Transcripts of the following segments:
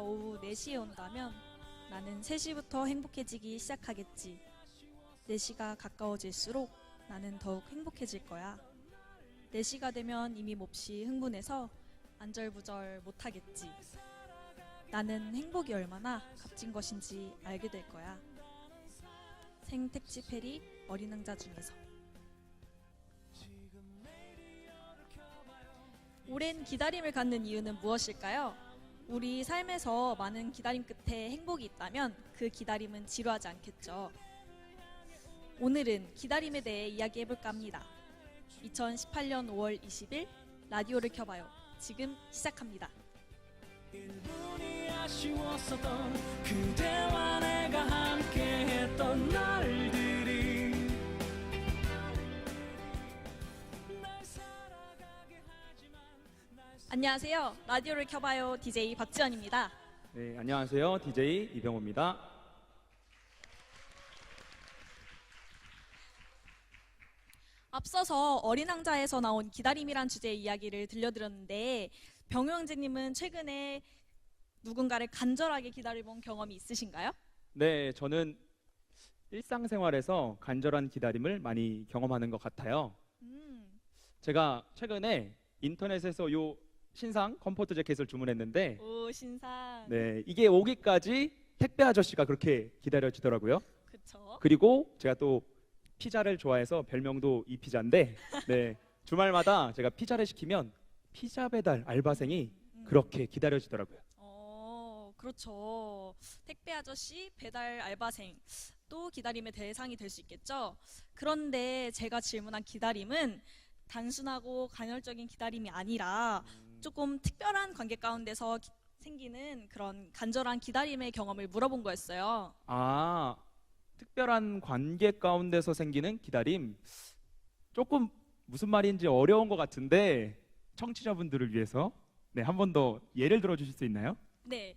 오후 4시에 온다면 나는 3시부터 행복해지기 시작하겠지. 4시가 가까워질수록 나는 더욱 행복해질 거야. 4시가 되면 이미 몹시 흥분해서 안절부절 못하겠지. 나는 행복이 얼마나 값진 것인지 알게 될 거야. 생택지 페리 어린 왕자 중에서. 오랜 기다림을 갖는 이유는 무엇일까요? 우리 삶에서 많은 기다림 끝에 행복이 있다면 그 기다림은 지루하지 않겠죠. 오늘은 기다림에 대해 이야기해볼까 합니다. 2018년 5월 20일 라디오를 켜봐요. 지금 시작합니다. 1분이 아쉬웠어도 그대와 내가 함께했던 날들이 날 살아가게 하지만 안녕하세요. 라디오를 켜봐요. DJ 박지연입니다. 네, 안녕하세요. DJ 이병호입니다. 앞서서 어린 왕자에서 나온 기다림이란 주제의 이야기를 들려드렸는데 병호 형제님은 최근에 누군가를 간절하게 기다려본 경험이 있으신가요? 네, 저는 일상생활에서 간절한 기다림을 많이 경험하는 것 같아요. 제가 최근에 인터넷에서 요 신상 컴포트 재킷을 주문했는데 오, 신상. 네, 이게 오기까지 택배 아저씨가 그렇게 기다려지더라고요. 그쵸. 그리고 제가 또 피자를 좋아해서 별명도 이 피자인데 네, 주말마다 제가 피자를 시키면 피자 배달 알바생이 그렇게 기다려지더라고요. 그렇죠. 택배 아저씨, 배달 알바생 또 기다림의 대상이 될 수 있겠죠. 그런데 제가 질문한 기다림은 단순하고 간헐적인 기다림이 아니라 조금 특별한 관계 가운데서 생기는 그런 간절한 기다림의 경험을 물어본 거였어요. 아, 특별한 관계 가운데서 생기는 기다림. 조금 무슨 말인지 어려운 것 같은데 청취자분들을 위해서 네, 한 번 더 예를 들어 주실 수 있나요? 네,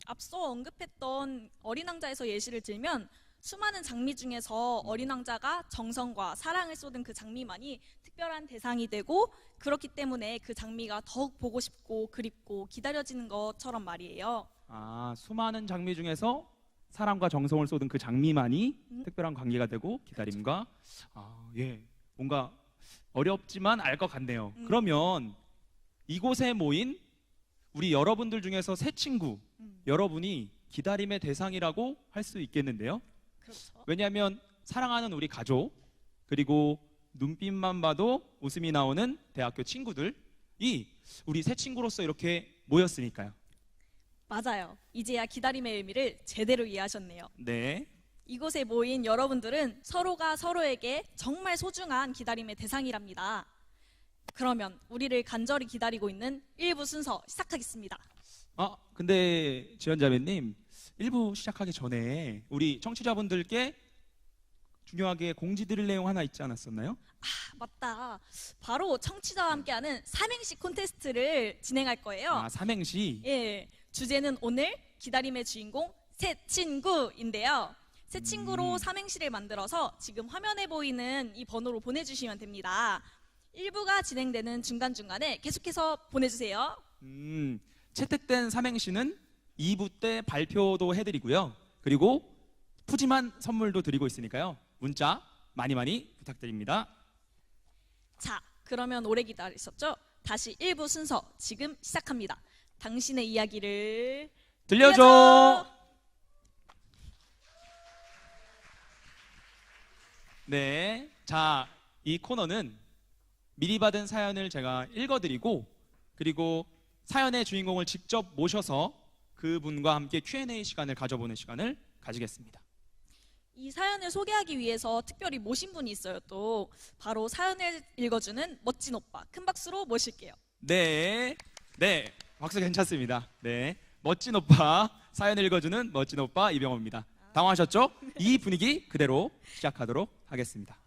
앞서 언급했던 어린 왕자에서 예시를 들면 수많은 장미 중에서 어린 왕자가 정성과 사랑을 쏟은 그 장미만이 특별한 대상이 되고 그렇기 때문에 그 장미가 더욱 보고 싶고 그립고 기다려지는 것처럼 말이에요. 아, 수많은 장미 중에서 사랑과 정성을 쏟은 그 장미만이 특별한 관계가 되고 기다림과 예, 뭔가 어렵지만 알 것 같네요. 그러면 이곳에 모인 우리 여러분들 중에서 새 친구 여러분이 기다림의 대상이라고 할 수 있겠는데요. 그렇죠. 왜냐하면 사랑하는 우리 가족 그리고 눈빛만 봐도 웃음이 나오는 대학교 친구들이 우리 새 친구로서 이렇게 모였으니까요. 맞아요. 이제야 기다림의 의미를 제대로 이해하셨네요. 네. 이곳에 모인 여러분들은 서로가 서로에게 정말 소중한 기다림의 대상이랍니다. 그러면 우리를 간절히 기다리고 있는 1부 순서 시작하겠습니다. 근데 지연자매님 1부 시작하기 전에 우리 청취자분들께 중요하게 공지 드릴 내용 하나 있지 않았었나요? 맞다. 바로 청취자와 함께하는 삼행시 콘테스트를 진행할 거예요. 삼행시. 예, 주제는 오늘 기다림의 주인공 새 친구인데요. 새 친구로 삼행시를 만들어서 지금 화면에 보이는 이 번호로 보내주시면 됩니다. 1부가 진행되는 중간중간에 계속해서 보내주세요. 채택된 삼행시는 2부 때 발표도 해드리고요. 그리고 푸짐한 선물도 드리고 있으니까요. 문자 많이 많이 부탁드립니다. 자, 그러면 오래 기다리셨죠? 다시 1부 순서 지금 시작합니다. 당신의 이야기를 들려줘. 네, 자, 이 코너는 미리 받은 사연을 제가 읽어드리고 그리고 사연의 주인공을 직접 모셔서 그분과 함께 Q&A 시간을 가져보는 시간을 가지겠습니다. 이 사연을 소개하기 위해서 특별히 모신 분이 있어요. 또 바로 사연을 읽어주는 멋진 오빠, 큰 박수로 모실게요. 네, 네, 박수 괜찮습니다. 네, 멋진 오빠, 사연 읽어주는 멋진 오빠 이병호입니다. 당황하셨죠? 이 분위기 그대로 시작하도록 하겠습니다.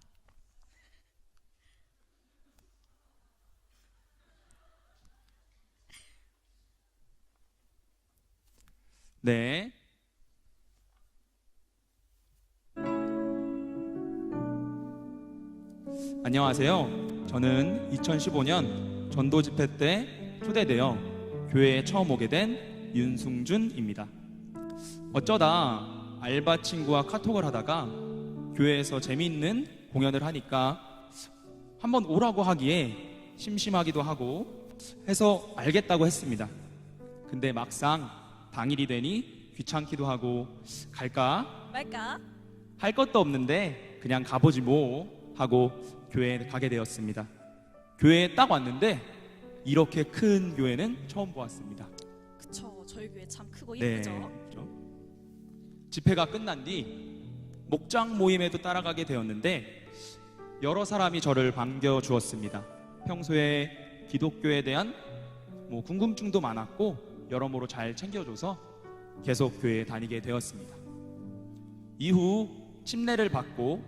네. 안녕하세요. 저는 2015년 전도 집회 때 초대되어 교회에 처음 오게 된 윤승준입니다. 어쩌다 알바 친구와 카톡을 하다가 교회에서 재미있는 공연을 하니까 한번 오라고 하기에 심심하기도 하고 해서 알겠다고 했습니다. 근데 막상 당일이 되니 귀찮기도 하고 갈까 말까? 할 것도 없는데 그냥 가보지 뭐 하고 교회에 가게 되었습니다. 교회에 딱 왔는데 이렇게 큰 교회는 처음 보았습니다. 그쵸, 저희 교회 참 크고 네, 예쁘죠. 그렇죠. 집회가 끝난 뒤 목장 모임에도 따라가게 되었는데 여러 사람이 저를 반겨주었습니다. 평소에 기독교에 대한 궁금증도 많았고 여러모로 잘 챙겨줘서 계속 교회에 다니게 되었습니다. 이후 침례를 받고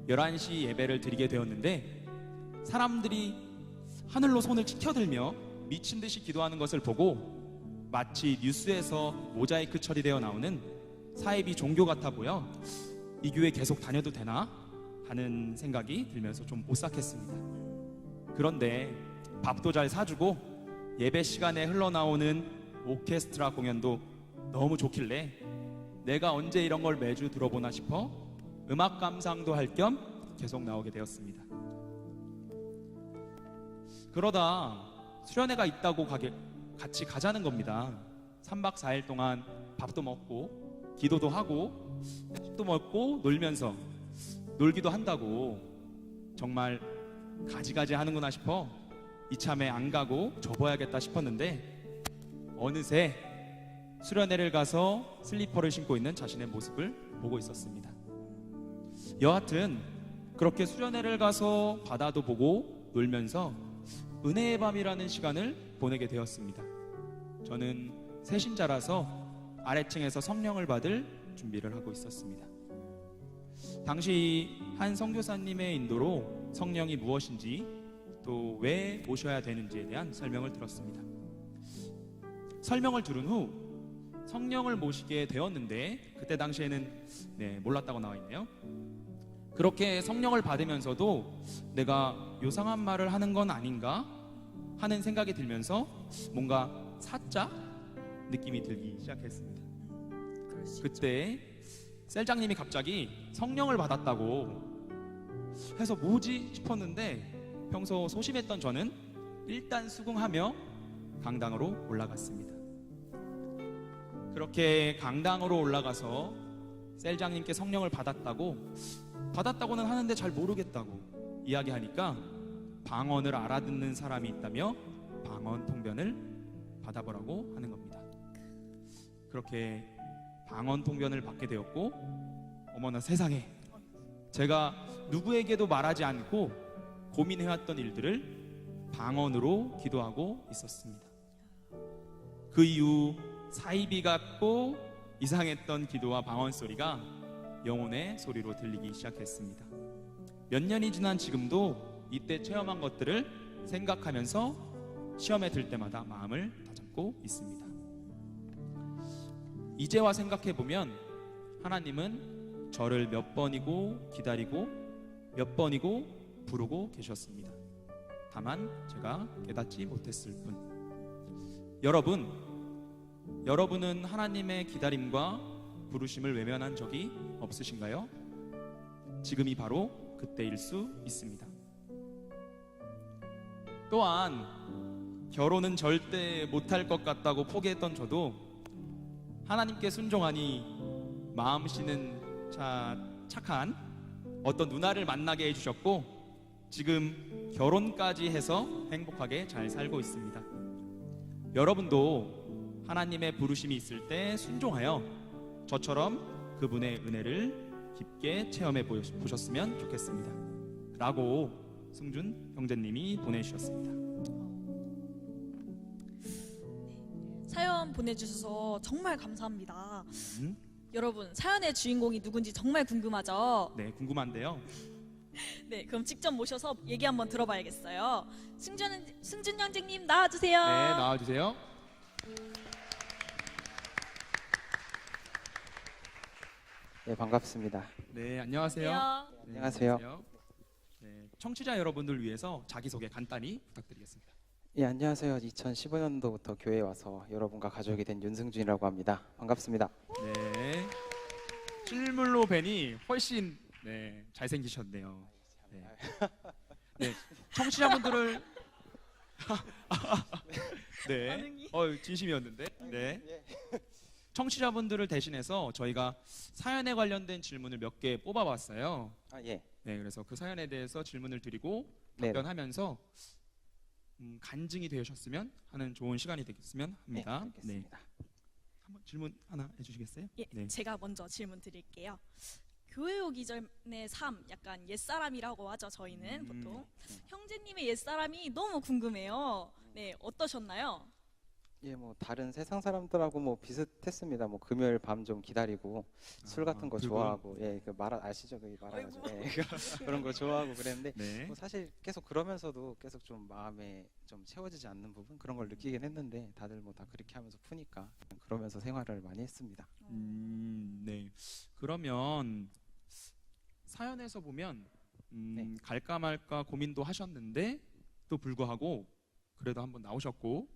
11시 예배를 드리게 되었는데 사람들이 하늘로 손을 치켜들며 미친 듯이 기도하는 것을 보고 마치 뉴스에서 모자이크 처리되어 나오는 사이비 종교 같아 보여 이 교회 계속 다녀도 되나 하는 생각이 들면서 좀 오싹했습니다. 그런데 밥도 잘 사주고 예배 시간에 흘러나오는 오케스트라 공연도 너무 좋길래 내가 언제 이런 걸 매주 들어보나 싶어 음악 감상도 할 겸 계속 나오게 되었습니다. 그러다 수련회가 있다고 같이 가자는 겁니다. 3박 4일 동안 밥도 먹고 기도도 하고 밥도 먹고 놀면서 놀기도 한다고 정말 가지가지 하는구나 싶어 이참에 안 가고 접어야겠다 싶었는데 어느새 수련회를 가서 슬리퍼를 신고 있는 자신의 모습을 보고 있었습니다. 여하튼 그렇게 수련회를 가서 바다도 보고 놀면서 은혜의 밤이라는 시간을 보내게 되었습니다. 저는 새신자라서 아래층에서 성령을 받을 준비를 하고 있었습니다. 당시 한 선교사님의 인도로 성령이 무엇인지 또 왜 모셔야 되는지에 대한 설명을 들었습니다. 설명을 들은 후 성령을 모시게 되었는데 그때 당시에는 몰랐다고 나와 있네요. 그렇게 성령을 받으면서도 내가 요상한 말을 하는 건 아닌가 하는 생각이 들면서 뭔가 사짜 느낌이 들기 시작했습니다. 그때 셀장님이 갑자기 성령을 받았다고 해서 뭐지 싶었는데 평소 소심했던 저는 일단 수긍하며 강당으로 올라갔습니다. 그렇게 강당으로 올라가서 셀장님께 성령을 받았다고는 하는데 잘 모르겠다고 이야기하니까 방언을 알아듣는 사람이 있다며 방언 통변을 받아보라고 하는 겁니다. 그렇게 방언 통변을 받게 되었고 어머나 세상에 제가 누구에게도 말하지 않고 고민해왔던 일들을 방언으로 기도하고 있었습니다. 그 이후 사이비 같고 이상했던 기도와 방언 소리가 영혼의 소리로 들리기 시작했습니다. 몇 년이 지난 지금도 이때 체험한 것들을 생각하면서 시험에 들 때마다 마음을 다잡고 있습니다. 이제와 생각해보면 하나님은 저를 몇 번이고 기다리고 몇 번이고 부르고 계셨습니다. 다만 제가 깨닫지 못했을 뿐. 여러분은 하나님의 기다림과 부르심을 외면한 적이 없으신가요? 지금이 바로 그때일 수 있습니다. 또한 결혼은 절대 못할 것 같다고 포기했던 저도 하나님께 순종하니 마음 씨는 착한 어떤 누나를 만나게 해주셨고 지금 결혼까지 해서 행복하게 잘 살고 있습니다. 여러분도 하나님의 부르심이 있을 때 순종하여 저처럼 그분의 은혜를 깊게 체험해 보셨으면 좋겠습니다. 라고 승준 형제님이 보내주셨습니다. 사연 보내주셔서 정말 감사합니다. 여러분 사연의 주인공이 누군지 정말 궁금하죠? 네, 궁금한데요. 네, 그럼 직접 모셔서 얘기 한번 들어봐야겠어요. 승준 형제님 나와주세요. 네, 나와주세요. 네, 반갑습니다. 네, 안녕하세요. 안녕하세요. 안녕하세요. 네, 청취자 여러분들 위해서 자기소개 간단히 부탁드리겠습니다. 예, 안녕하세요. 2015년도부터 교회에 와서 여러분과 가족이 된 윤승준이라고 합니다. 반갑습니다. 네. 실물로 뵈니 훨씬 네, 잘생기셨네요. 네. 네. 청취자분들을 네. 반응이. 진심이었는데. 네. 청취자분들을 대신해서 저희가 사연에 관련된 질문을 몇 개 뽑아봤어요. 아, 예. 네, 그래서 그 사연에 대해서 질문을 드리고 네. 답변하면서 간증이 되셨으면 하는 좋은 시간이 되겠으면 네, 합니다. 알겠습니다. 한번 질문 하나 해주시겠어요? 예, 네. 제가 먼저 질문 드릴게요. 교회 오기 전의 삶, 약간 옛사람이라고 하죠, 저희는 보통. 형제님의 옛사람이 너무 궁금해요. 네, 어떠셨나요? 예, 뭐 다른 세상 사람들하고 뭐 비슷했습니다. 뭐 금요일 밤 좀 기다리고 술 같은 거 불금? 좋아하고, 예, 그 말 아시죠? 그 말아가지고 예, 그런 거 좋아하고 그랬는데 네. 뭐 사실 계속 그러면서도 계속 좀 마음에 좀 채워지지 않는 부분 그런 걸 느끼긴 했는데 다들 뭐 다 그렇게 하면서 푸니까 그러면서 생활을 많이 했습니다. 네. 그러면 사연에서 보면 네. 갈까 말까 고민도 하셨는데 또 불구하고 그래도 한번 나오셨고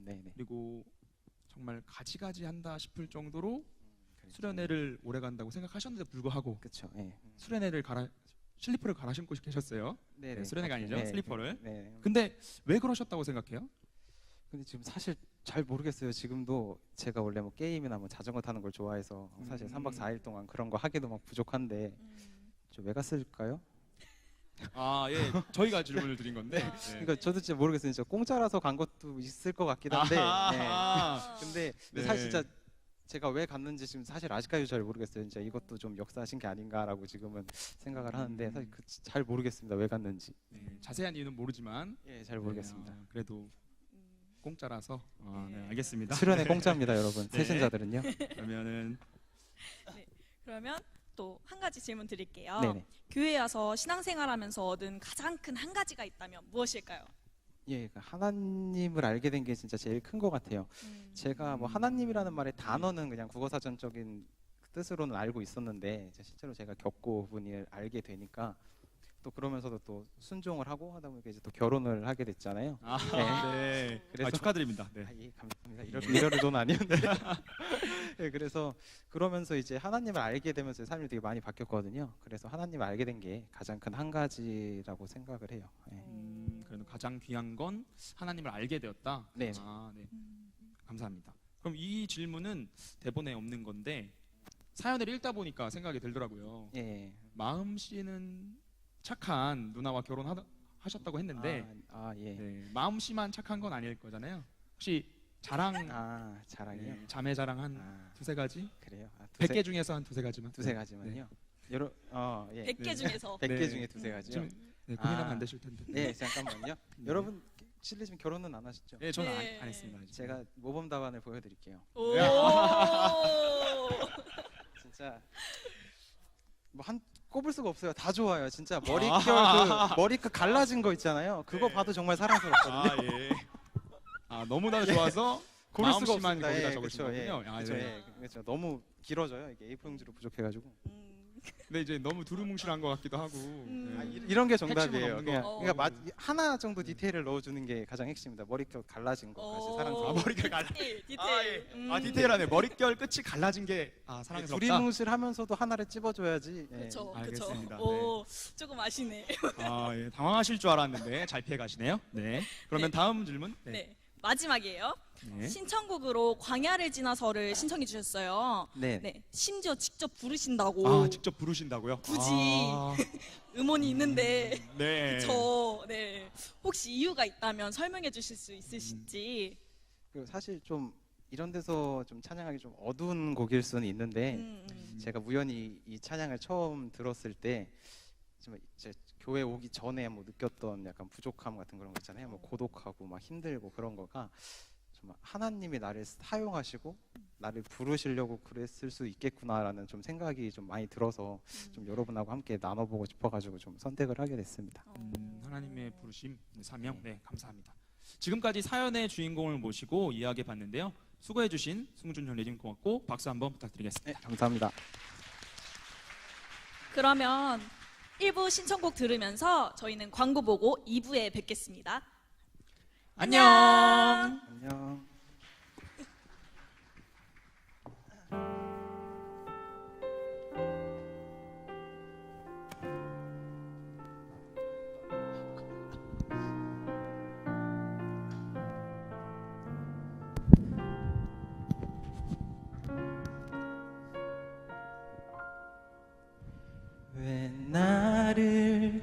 네네. 그리고 정말 가지가지 한다 싶을 정도로 그랬죠. 수련회를 오래 간다고 생각하셨는데 불구하고 그쵸. 예. 수련회를 슬리퍼를 갈아 신고 계셨어요. 네네. 수련회가 아니죠? 네, 슬리퍼를. 네. 근데 왜 그러셨다고 생각해요? 근데 지금 사실 잘 모르겠어요. 지금도 제가 원래 뭐 게임이나 뭐 자전거 타는 걸 좋아해서 사실 3박 4일 동안 그런 거 하기도 막 부족한데 좀 왜 갔을까요? 아, 예. 저희가 질문을 드린 건데. 네. 그러니까 저도 진짜 모르겠어요. 진짜 공짜라서 간 것도 있을 것 같긴 한데. 아하. 근데 네. 사실 진짜 제가 왜 갔는지 지금 사실 아직까지 잘 모르겠어요. 진짜 이것도 좀 역사하신 게 아닌가라고 지금은 생각을 하는데 사실 잘 모르겠습니다. 왜 갔는지. 네, 자세한 이유는 모르지만 예, 잘 모르겠습니다. 그래도 공짜라서 네, 알겠습니다. 수련회 공짜입니다, 여러분. 네. 세신자들은요. 그러면은 그러면 또 한 가지 질문 드릴게요. 네네. 교회에 와서 신앙생활하면서 얻은 가장 큰 한 가지가 있다면 무엇일까요? 예, 그 하나님을 알게 된 게 진짜 제일 큰 것 같아요. 제가 뭐 하나님이라는 말의 단어는 그냥 국어사전적인 뜻으로는 알고 있었는데 실제로 제가 겪고 분이 알게 되니까 또 그러면서도 또 순종을 하고 하다 보니까 이제 또 결혼을 하게 됐잖아요. 네. 그래서- 축하드립니다. 네. 아, 예, 감사합니다. 이럴 돈 아니었는데. 예, 그래서 그러면서 이제 하나님을 알게 되면서 삶이 되게 많이 바뀌었거든요. 그래서 하나님을 알게 된 게 가장 큰 한 가지라고 생각을 해요. 예. 그래도 가장 귀한 건 하나님을 알게 되었다. 네. 아, 네. 감사합니다. 그럼 이 질문은 대본에 없는 건데 사연을 읽다 보니까 생각이 들더라고요. 예. 마음 씨는 착한 누나와 결혼하셨다고 했는데 예. 네, 마음 씨만 착한 건 아닐 거잖아요. 혹시 자랑 자랑이요? 네, 자매 자랑 한 두세 가지? 그래요. 100개 중에서 한 두세 가지만. 두세 가지만요. 여러 예. 100개 중에서 100개 네. 중에 두세 가지요. 지금 고민하면 안 되실 텐데. 네, 잠깐만요. 여러분 실례지만 결혼은 안 하셨죠? 네, 저는 네. 안 했습니다. 아직. 제가 모범 답안을 보여드릴게요. 오. 진짜 뭐 한 꼽을 수가 없어요. 다 좋아요. 진짜 머릿결 머리끝 갈라진 거 있잖아요. 그거 네. 봐도 정말 사랑스럽거든요. 예. 너무나 좋아서 고를 수가 마음씨만 없습니다. 거기다 예, 적으신 그쵸, 예, 거군요. 그쵸, 네. 예, 그쵸. 너무 길어져요. 이게 A4 용지로 부족해가지고. 근데 이제 너무 두루뭉실한 것 같기도 하고. 네. 이런 게 핵심은 정답이에요. 없는 그냥, 거. 그러니까 하나 정도 디테일을 넣어주는 게 가장 핵심입니다. 머리결 갈라진 거 사실 사랑스러워. 머리결 갈라. 디테일. 디테일하네. 머리결 끝이 갈라진 게 사랑스럽다. 두리뭉실하면서 하나를 찝어줘야지. 예. 그렇죠. 알겠습니다. 오, 조금 아시네. 예. 당황하실 줄 알았는데 잘 피해 가시네요. 네. 그러면 다음 질문. 네. 마지막이에요. 네. 신청곡으로 광야를 지나서를 신청해 주셨어요. 네. 네. 심지어 직접 부르신다고. 직접 부르신다고요? 굳이. 음원이 있는데 네. 네. 혹시 이유가 있다면 설명해 주실 수 있으신지. 사실 좀 이런 데서 좀 찬양하기 좀 어두운 곡일 수는 있는데 제가 우연히 이 찬양을 처음 들었을 때 좀 이제 교회 오기 전에 뭐 느꼈던 약간 부족함 같은 그런 거 있잖아요. 뭐 고독하고 막 힘들고 그런 거가 좀 하나님이 나를 사용하시고 나를 부르시려고 그랬을 수 있겠구나라는 좀 생각이 좀 많이 들어서 좀 여러분하고 함께 나눠보고 싶어가지고 좀 선택을 하게 됐습니다. 하나님의 부르심, 사명. 네, 감사합니다. 지금까지 사연의 주인공을 모시고 이야기해봤는데요. 수고해주신 승준 전리님 고맙고 박수 한번 부탁드리겠습니다. 네, 감사합니다. 그러면 1부 신청곡 들으면서 저희는 광고 보고 2부에 뵙겠습니다. 안녕. 안녕. 왜 나를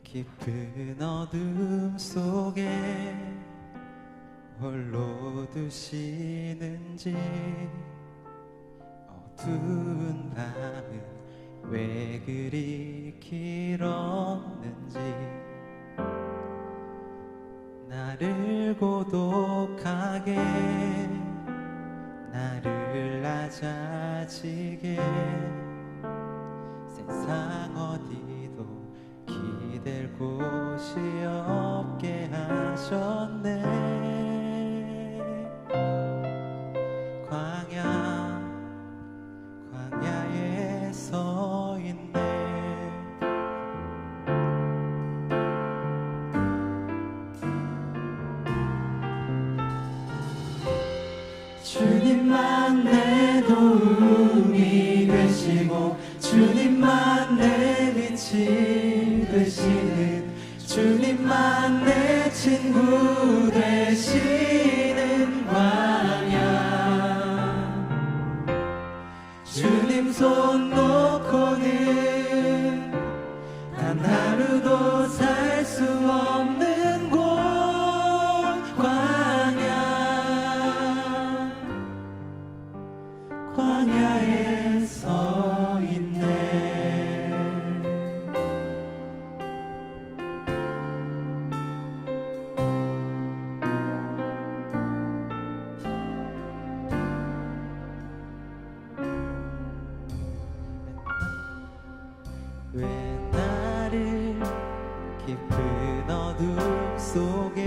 깊은 어둠 속에 홀로 두시는지, 어두운 밤은 왜 그리 길었는지, 나를 고독하게, 나를 낮아지게, 세상 어디도 기댈 곳이 없게 하셨네. 광야에 서 있네. 주님만 내 도움이 되시고, 주님만 내 빛이 되시는, 주님만 내 친구 되시는 광야. 주님 손 놓고는 단 하루도 살 수 없는 곳, 광야에 서 있네. 왜 나를 깊은 어둠 속에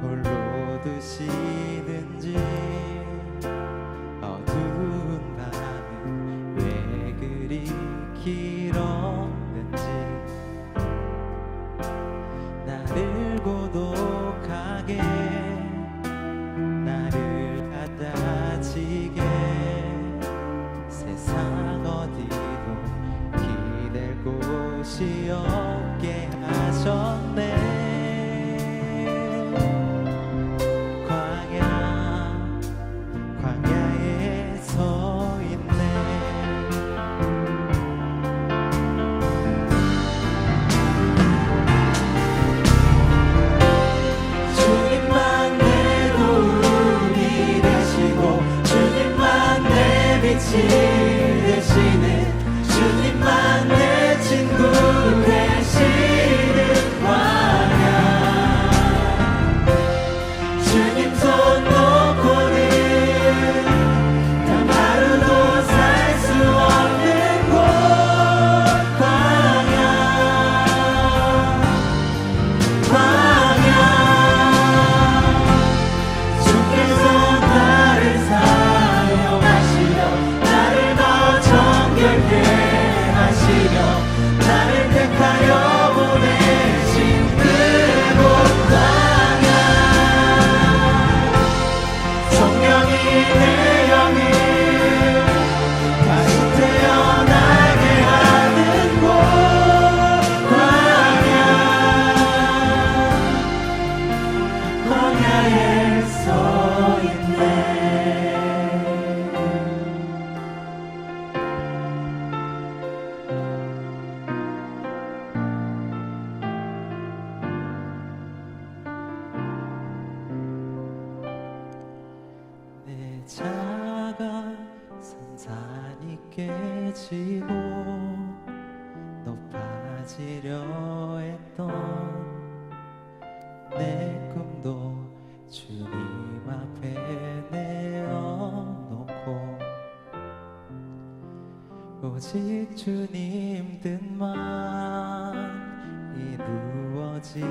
홀로 두시는지, 어두운 밤은 왜 그리 길었는지, 나를 고독하게, 나를 갖다지게, 세상 어디도 기댈 곳이 없게 하셨네. 광야에 서 있네. 주님만 내 도움이 되시고, 주님만 내 빛이 되시는, 주님만 내 친구 되시는 광야. 주님 손 놓고는 단 하루도 살 수 없는 곳, 광야. 주께서 나를 사용하시며, 나를 더 정결케 하시며, 나를 택하여 보내신 그곳 광야. 성령이 내 영을 다시 태어나게 하는 곳, 광야에 서 있네. 내 작은 산산이 깨지고 높아지려 했던 내 꿈도 주님 앞에 내어놓고, 오직 주님 뜻만 이루어지기를,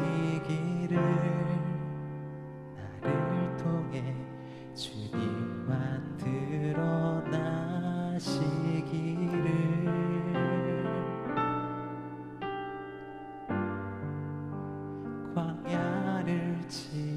나를 통해 주님만 드러나시기를. 광야를 있지